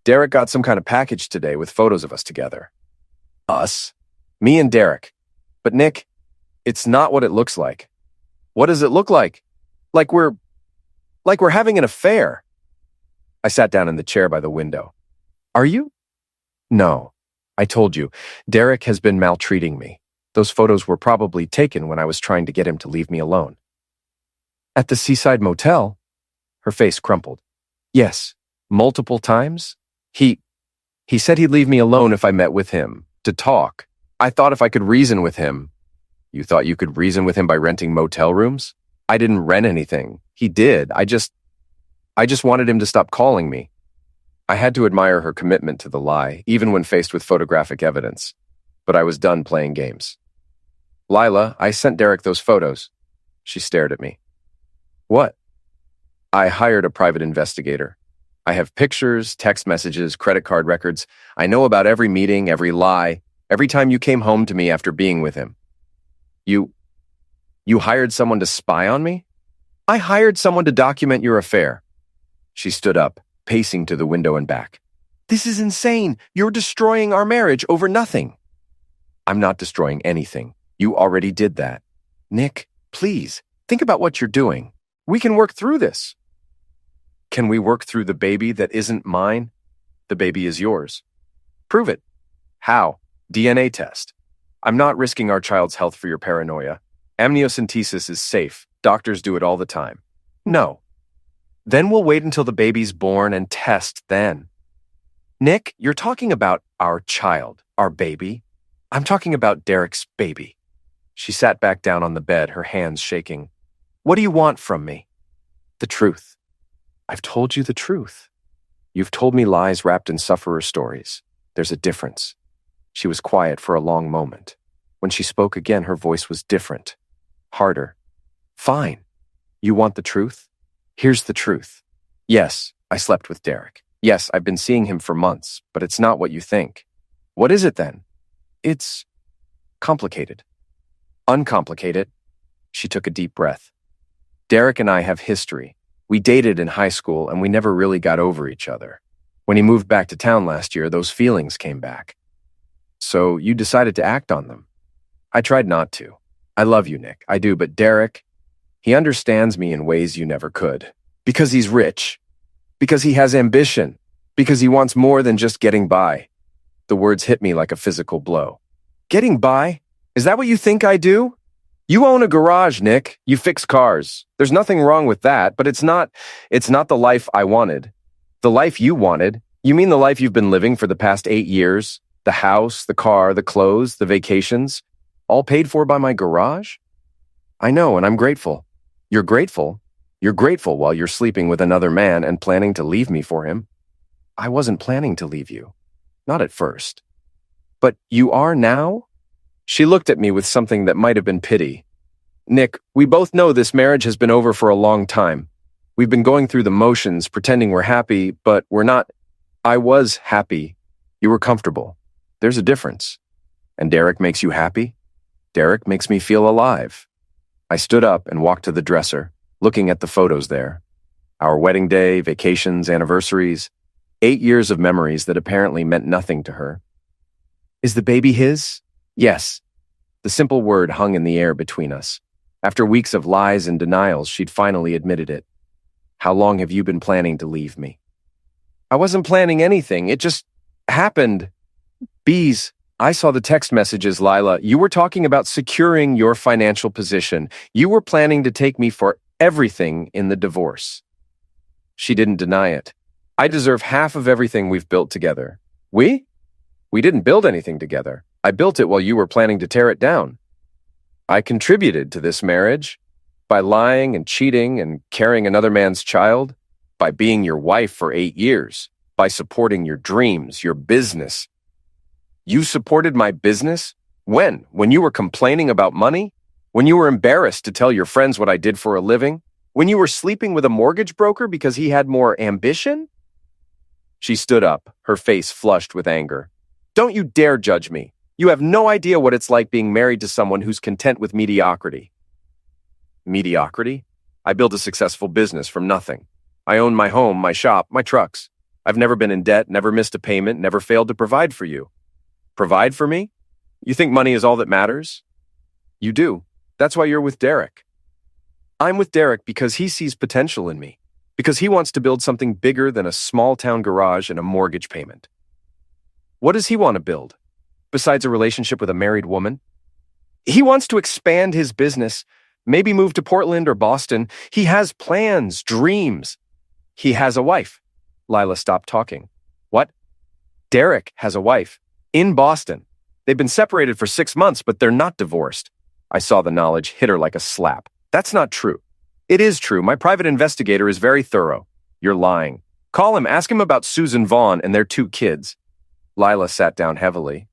Derek got some kind of package today with photos of us together. Us? Me and Derek. But Nick, it's not what it looks like. What does it look like? Like we're having an affair. I sat down in the chair by the window. Are you? No. I told you, Derek has been maltreating me. Those photos were probably taken when I was trying to get him to leave me alone. At the seaside motel? Her face crumpled. Yes, multiple times. He said he'd leave me alone if I met with him, to talk. I thought if I could reason with him. You thought you could reason with him by renting motel rooms? I didn't rent anything. He did. I just wanted him to stop calling me. I had to admire her commitment to the lie, even when faced with photographic evidence. But I was done playing games. Lila, I sent Derek those photos. She stared at me. What? I hired a private investigator. I have pictures, text messages, credit card records. I know about every meeting, every lie, every time you came home to me after being with him. You hired someone to spy on me? I hired someone to document your affair. She stood up, pacing to the window and back. This is insane. You're destroying our marriage over nothing. I'm not destroying anything. You already did that. Nick, please, think about what you're doing. We can work through this. Can we work through the baby that isn't mine? The baby is yours. Prove it. How? DNA test. I'm not risking our child's health for your paranoia. Amniocentesis is safe. Doctors do it all the time. No. Then we'll wait until the baby's born and test then. Nick, you're talking about our child, our baby. I'm talking about Derek's baby. She sat back down on the bed, her hands shaking. What do you want from me? The truth. I've told you the truth. You've told me lies wrapped in sufferer stories. There's a difference. She was quiet for a long moment. When she spoke again, her voice was different, harder. Fine. You want the truth? Here's the truth. Yes, I slept with Derek. Yes, I've been seeing him for months, but it's not what you think. What is it then? It's complicated. Uncomplicated. She took a deep breath. Derek and I have history. We dated in high school and we never really got over each other. When he moved back to town last year, those feelings came back. So you decided to act on them. I tried not to. I love you, Nick. I do, but Derek, he understands me in ways you never could. Because he's rich. Because he has ambition. Because he wants more than just getting by. The words hit me like a physical blow. Getting by? Is that what you think I do? You own a garage, Nick. You fix cars. There's nothing wrong with that, but it's not the life I wanted. The life you wanted? You mean the life you've been living for the past 8 years? The house, the car, the clothes, the vacations, all paid for by my garage? I know, and I'm grateful. You're grateful? You're grateful while you're sleeping with another man and planning to leave me for him. I wasn't planning to leave you. Not at first. But you are now? She looked at me with something that might have been pity. Nick, we both know this marriage has been over for a long time. We've been going through the motions, pretending we're happy, but we're not. I was happy. You were comfortable. There's a difference. And Derek makes you happy? Derek makes me feel alive. I stood up and walked to the dresser, looking at the photos there. Our wedding day, vacations, anniversaries, 8 years of memories that apparently meant nothing to her. Is the baby his? Yes. The simple word hung in the air between us. After weeks of lies and denials, she'd finally admitted it. How long have you been planning to leave me? I wasn't planning anything. It just happened. Bees, I saw the text messages, Lila. You were talking about securing your financial position. You were planning to take me for everything in the divorce. She didn't deny it. I deserve half of everything we've built together. We? We didn't build anything together. I built it while you were planning to tear it down. I contributed to this marriage by lying and cheating and carrying another man's child, by being your wife for 8 years, by supporting your dreams, your business. You supported my business? When? When you were complaining about money? When you were embarrassed to tell your friends what I did for a living? When you were sleeping with a mortgage broker because he had more ambition? She stood up, her face flushed with anger. Don't you dare judge me. You have no idea what it's like being married to someone who's content with mediocrity. Mediocrity? I built a successful business from nothing. I own my home, my shop, my trucks. I've never been in debt, never missed a payment, never failed to provide for you. Provide for me? You think money is all that matters? You do. That's why you're with Derek. I'm with Derek because he sees potential in me, because he wants to build something bigger than a small-town garage and a mortgage payment. What does he want to build, besides a relationship with a married woman? He wants to expand his business, maybe move to Portland or Boston. He has plans, dreams. He has a wife. Lila stopped talking. What? Derek has a wife. In Boston. They've been separated for 6 months, but they're not divorced. I saw the knowledge hit her like a slap. That's not true. It is true. My private investigator is very thorough. You're lying. Call him. Ask him about Susan Vaughn and their 2 kids. Lila sat down heavily.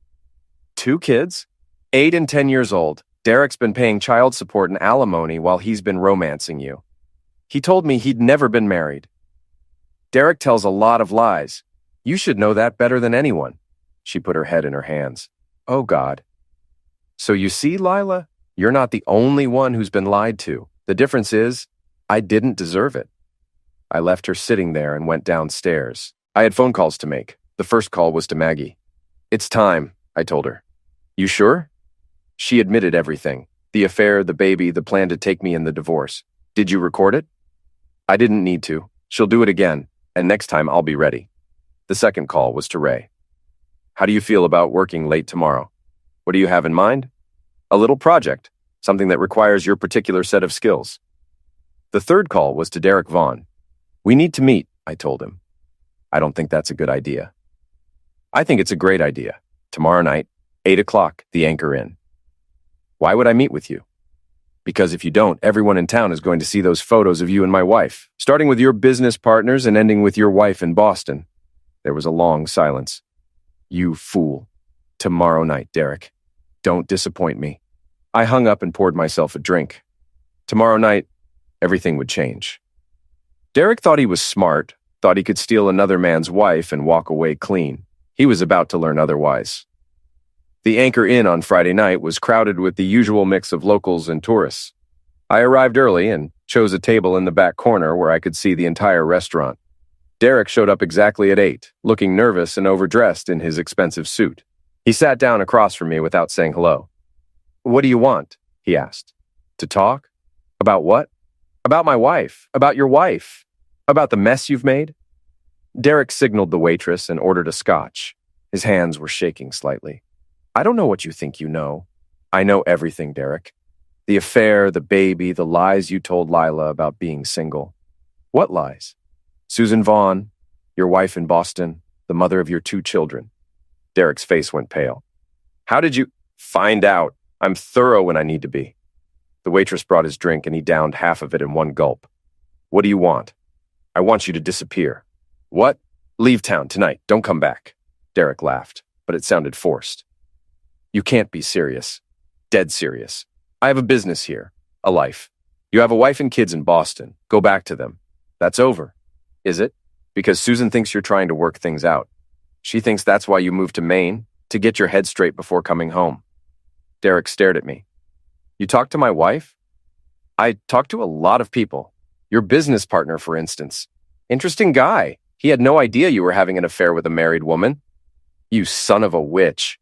2 kids? 8 and 10 years old. Derek's been paying child support and alimony while he's been romancing you. He told me he'd never been married. Derek tells a lot of lies. You should know that better than anyone. She put her head in her hands. Oh, God. So you see, Lila, you're not the only one who's been lied to. The difference is, I didn't deserve it. I left her sitting there and went downstairs. I had phone calls to make. The first call was to Maggie. It's time, I told her. You sure? She admitted everything. The affair, the baby, the plan to take me in the divorce. Did you record it? I didn't need to. She'll do it again, and next time I'll be ready. The second call was to Ray. How do you feel about working late tomorrow? What do you have in mind? A little project, something that requires your particular set of skills. The third call was to Derek Vaughn. We need to meet, I told him. I don't think that's a good idea. I think it's a great idea. Tomorrow night, 8 o'clock, the Anchor Inn. Why would I meet with you? Because if you don't, everyone in town is going to see those photos of you and my wife, starting with your business partners and ending with your wife in Boston. There was a long silence. You fool. Tomorrow night, Derek. Don't disappoint me. I hung up and poured myself a drink. Tomorrow night, everything would change. Derek thought he was smart, thought he could steal another man's wife and walk away clean. He was about to learn otherwise. The Anchor Inn on Friday night was crowded with the usual mix of locals and tourists. I arrived early and chose a table in the back corner where I could see the entire restaurant. Derek showed up exactly at 8, looking nervous and overdressed in his expensive suit. He sat down across from me without saying hello. What do you want? He asked. To talk? About what? About my wife. About your wife. About the mess you've made? Derek signaled the waitress and ordered a scotch. His hands were shaking slightly. I don't know what you think you know. I know everything, Derek. The affair, the baby, the lies you told Lila about being single. What lies? Susan Vaughn, your wife in Boston, the mother of your 2 children. Derek's face went pale. How did you find out? I'm thorough when I need to be. The waitress brought his drink and he downed half of it in one gulp. What do you want? I want you to disappear. What? Leave town tonight. Don't come back. Derek laughed, but it sounded forced. You can't be serious. Dead serious. I have a business here, a life. You have a wife and kids in Boston. Go back to them. That's over. Is it? Because Susan thinks you're trying to work things out. She thinks that's why you moved to Maine, to get your head straight before coming home. Derek stared at me. You talked to my wife? I talked to a lot of people. Your business partner, for instance. Interesting guy. He had no idea you were having an affair with a married woman. You son of a witch.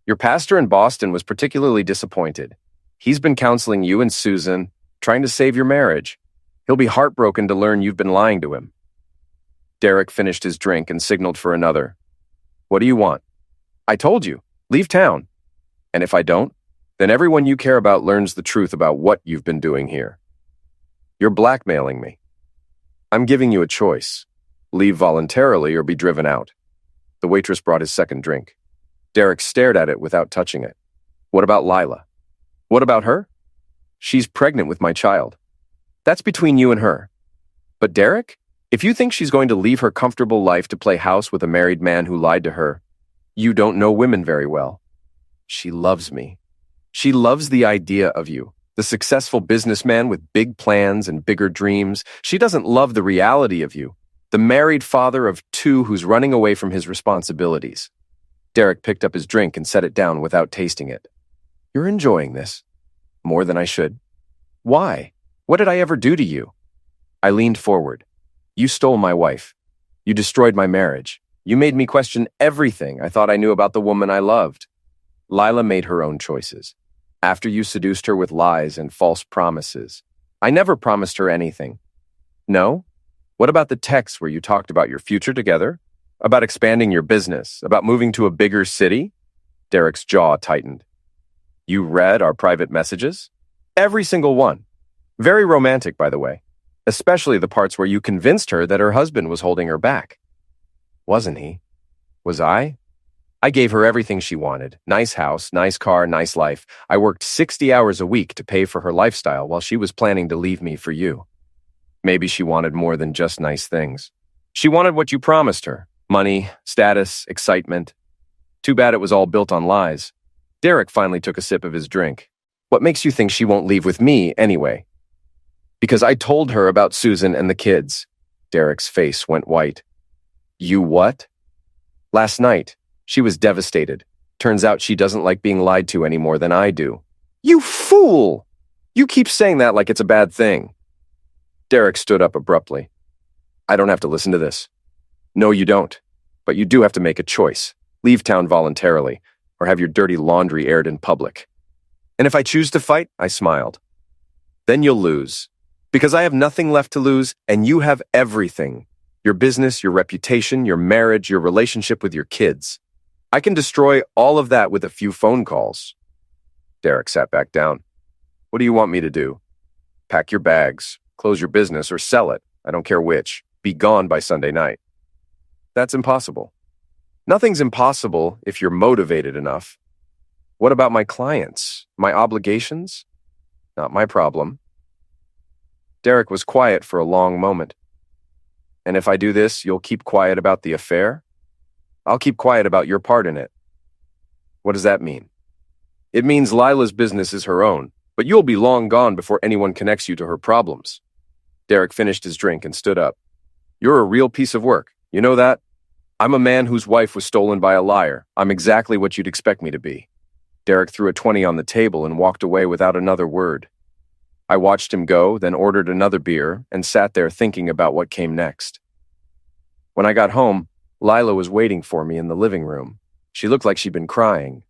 Your pastor in Boston was particularly disappointed. He's been counseling you and Susan, trying to save your marriage. He'll be heartbroken to learn you've been lying to him. Derek finished his drink and signaled for another. What do you want? I told you. Leave town. And if I don't, then everyone you care about learns the truth about what you've been doing here. You're blackmailing me. I'm giving you a choice. Leave voluntarily or be driven out. The waitress brought his second drink. Derek stared at it without touching it. What about Lila? What about her? She's pregnant with my child. That's between you and her. But Derek, if you think she's going to leave her comfortable life to play house with a married man who lied to her, you don't know women very well. She loves me. She loves the idea of you, the successful businessman with big plans and bigger dreams. She doesn't love the reality of you, the married father of 2 who's running away from his responsibilities. Derek picked up his drink and set it down without tasting it. You're enjoying this. More than I should. Why? What did I ever do to you? I leaned forward. You stole my wife. You destroyed my marriage. You made me question everything I thought I knew about the woman I loved. Lila made her own choices. After you seduced her with lies and false promises, I never promised her anything. No? What about the texts where you talked about your future together? About expanding your business? About moving to a bigger city? Derek's jaw tightened. You read our private messages? Every single one. Very romantic, by the way. Especially the parts where you convinced her that her husband was holding her back. Wasn't he? Was I? I gave her everything she wanted. Nice house, nice car, nice life. I worked 60 hours a week to pay for her lifestyle while she was planning to leave me for you. Maybe she wanted more than just nice things. She wanted what you promised her. Money, status, excitement. Too bad it was all built on lies. Derek finally took a sip of his drink. What makes you think she won't leave with me anyway? Because I told her about Susan and the kids. Derek's face went white. You what? Last night, she was devastated. Turns out she doesn't like being lied to any more than I do. You fool! You keep saying that like it's a bad thing. Derek stood up abruptly. I don't have to listen to this. No, you don't. But you do have to make a choice. Leave town voluntarily, or have your dirty laundry aired in public. And if I choose to fight, I smiled. Then you'll lose. Because I have nothing left to lose, and you have everything. Your business, your reputation, your marriage, your relationship with your kids. I can destroy all of that with a few phone calls. Derek sat back down. What do you want me to do? Pack your bags, close your business, or sell it. I don't care which. Be gone by Sunday night. That's impossible. Nothing's impossible if you're motivated enough. What about my clients? My obligations? Not my problem. Derek was quiet for a long moment. And if I do this, you'll keep quiet about the affair? I'll keep quiet about your part in it. What does that mean? It means Lila's business is her own, but you'll be long gone before anyone connects you to her problems. Derek finished his drink and stood up. You're a real piece of work. You know that? I'm a man whose wife was stolen by a liar. I'm exactly what you'd expect me to be. Derek threw a 20 on the table and walked away without another word. I watched him go, then ordered another beer, and sat there thinking about what came next. When I got home, Lila was waiting for me in the living room. She looked like she'd been crying.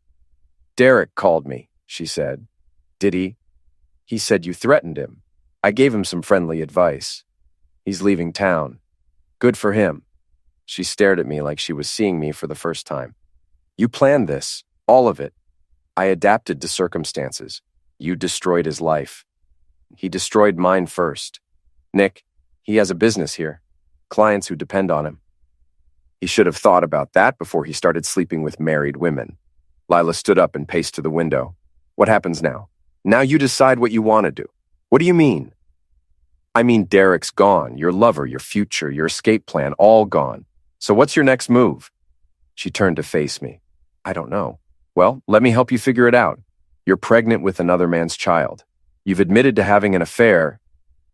Derek called me, she said. Did he? He said you threatened him. I gave him some friendly advice. He's leaving town. Good for him. She stared at me like she was seeing me for the first time. You planned this, all of it. I adapted to circumstances. You destroyed his life. He destroyed mine first. Nick, he has a business here. Clients who depend on him. He should have thought about that before he started sleeping with married women. Lila stood up and paced to the window. What happens now? Now you decide what you want to do. What do you mean? I mean, Derek's gone. Your lover, your future, your escape plan, all gone. So what's your next move? She turned to face me. I don't know. Well, let me help you figure it out. You're pregnant with another man's child. You've admitted to having an affair.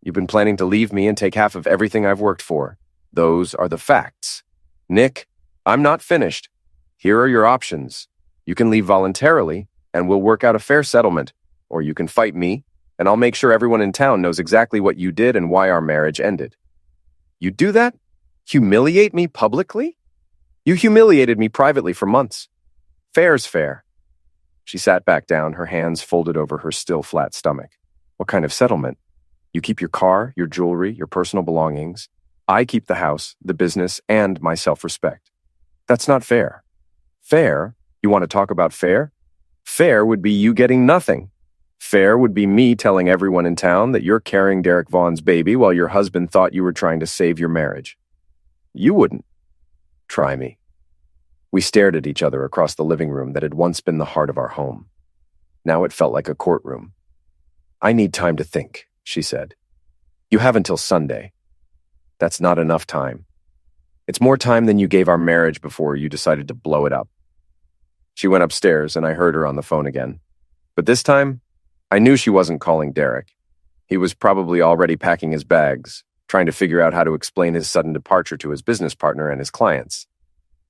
You've been planning to leave me and take half of everything I've worked for. Those are the facts. Nick, I'm not finished. Here are your options. You can leave voluntarily, and we'll work out a fair settlement. Or you can fight me, and I'll make sure everyone in town knows exactly what you did and why our marriage ended. You do that? Humiliate me publicly? You humiliated me privately for months. Fair's fair. She sat back down, her hands folded over her still flat stomach. What kind of settlement? You keep your car, your jewelry, your personal belongings. I keep the house, the business, and my self-respect. That's not fair. Fair? You want to talk about fair? Fair would be you getting nothing. Fair would be me telling everyone in town that you're carrying Derek Vaughn's baby while your husband thought you were trying to save your marriage. You wouldn't. Try me. We stared at each other across the living room that had once been the heart of our home. Now it felt like a courtroom. I need time to think, she said. You have until Sunday. That's not enough time. It's more time than you gave our marriage before you decided to blow it up. She went upstairs and I heard her on the phone again. But this time, I knew she wasn't calling Derek. He was probably already packing his bags, trying to figure out how to explain his sudden departure to his business partner and his clients.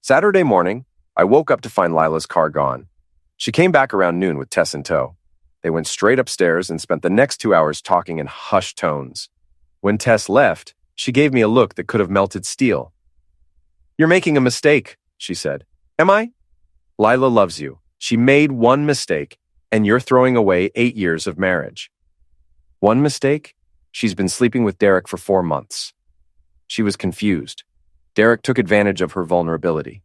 Saturday morning, I woke up to find Lila's car gone. She came back around noon with Tess in tow. They went straight upstairs and spent the next 2 hours talking in hushed tones. When Tess left, she gave me a look that could have melted steel. You're making a mistake, she said. Am I? Lila loves you. She made one mistake, and you're throwing away 8 years of marriage. One mistake? She's been sleeping with Derek for 4 months. She was confused. Derek took advantage of her vulnerability.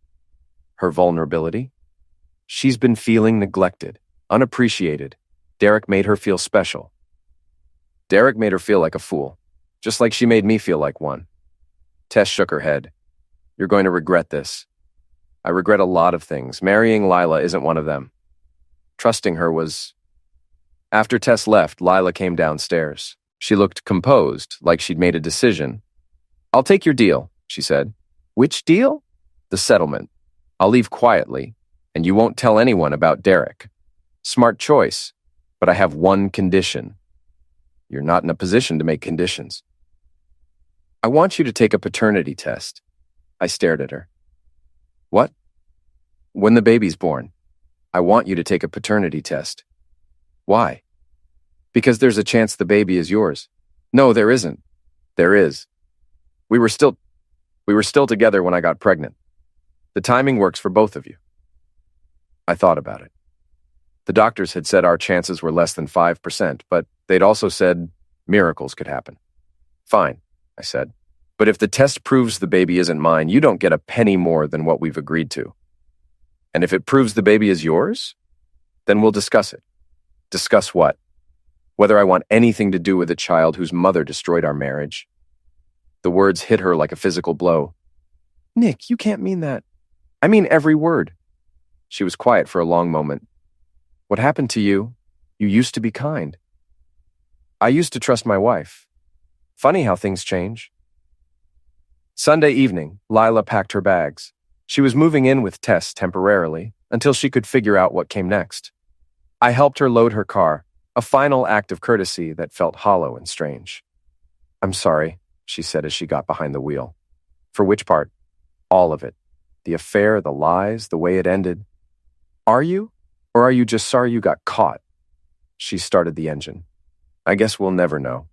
Her vulnerability? She's been feeling neglected, unappreciated. Derek made her feel special. Derek made her feel like a fool, just like she made me feel like one. Tess shook her head. You're going to regret this. I regret a lot of things. Marrying Lila isn't one of them. Trusting her was... After Tess left, Lila came downstairs. She looked composed, like she'd made a decision. I'll take your deal, she said. Which deal? The settlement. I'll leave quietly, and you won't tell anyone about Derek. Smart choice, but I have one condition. You're not in a position to make conditions. I want you to take a paternity test. I stared at her. What? When the baby's born, I want you to take a paternity test. Why? Because there's a chance the baby is yours. No, there isn't. There is. We were still together when I got pregnant. The timing works for both of you. I thought about it. The doctors had said our chances were less than 5%, but they'd also said miracles could happen. Fine, I said. But if the test proves the baby isn't mine, you don't get a penny more than what we've agreed to. And if it proves the baby is yours, then we'll discuss it. Discuss what? Whether I want anything to do with a child whose mother destroyed our marriage. The words hit her like a physical blow. Nick, you can't mean that. I mean every word. She was quiet for a long moment. What happened to you? You used to be kind. I used to trust my wife. Funny how things change. Sunday evening, Lila packed her bags. She was moving in with Tess temporarily until she could figure out what came next. I helped her load her car, a final act of courtesy that felt hollow and strange. I'm sorry, she said as she got behind the wheel. For which part? All of it. The affair, the lies, the way it ended. Are you? Or are you just sorry you got caught? She started the engine. I guess we'll never know.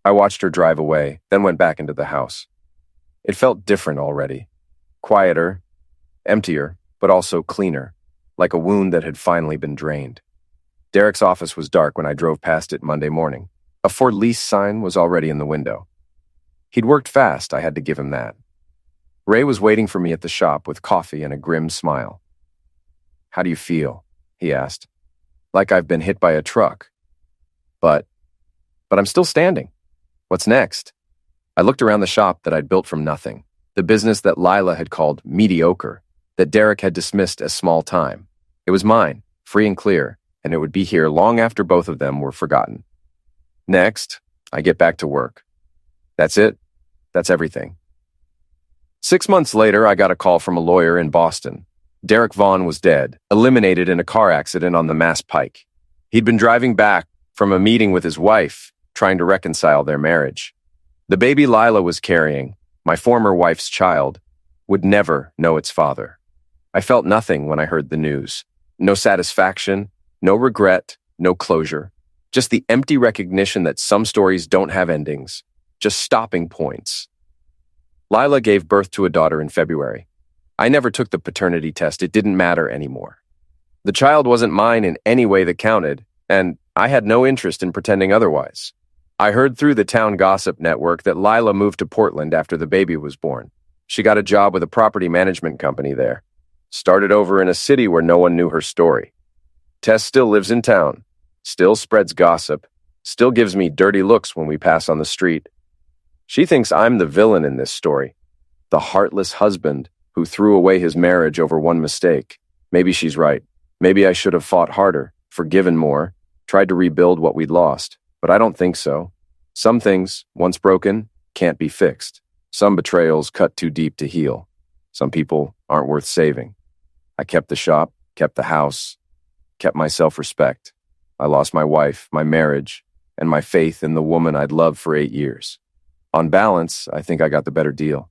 I watched her drive away, then went back into the house. It felt different already. Quieter, emptier, but also cleaner, like a wound that had finally been drained. Derek's office was dark when I drove past it Monday morning. A for lease sign was already in the window. He'd worked fast, I had to give him that. Ray was waiting for me at the shop with coffee and a grim smile. How do you feel? he asked. Like I've been hit by a truck. But I'm still standing. What's next? I looked around the shop that I'd built from nothing, the business that Lila had called mediocre, that Derek had dismissed as small time. It was mine, free and clear, and it would be here long after both of them were forgotten. Next, I get back to work. That's it. That's everything. 6 months later, I got a call from a lawyer in Boston. Derek Vaughn was dead, eliminated in a car accident on the Mass Pike. He'd been driving back from a meeting with his wife, trying to reconcile their marriage. The baby Lila was carrying, my former wife's child, would never know its father. I felt nothing when I heard the news. No satisfaction, no regret, no closure. Just the empty recognition that some stories don't have endings, just stopping points. Lila gave birth to a daughter in February. I never took the paternity test. It didn't matter anymore. The child wasn't mine in any way that counted, and I had no interest in pretending otherwise. I heard through the town gossip network that Lila moved to Portland after the baby was born. She got a job with a property management company there. Started over in a city where no one knew her story. Tess still lives in town, still spreads gossip, still gives me dirty looks when we pass on the street. She thinks I'm the villain in this story, the heartless husband who threw away his marriage over one mistake. Maybe she's right. Maybe I should have fought harder, forgiven more, tried to rebuild what we'd lost. But I don't think so. Some things, once broken, can't be fixed. Some betrayals cut too deep to heal. Some people aren't worth saving. I kept the shop, kept the house, kept my self-respect. I lost my wife, my marriage, and my faith in the woman I'd loved for 8 years. On balance, I think I got the better deal.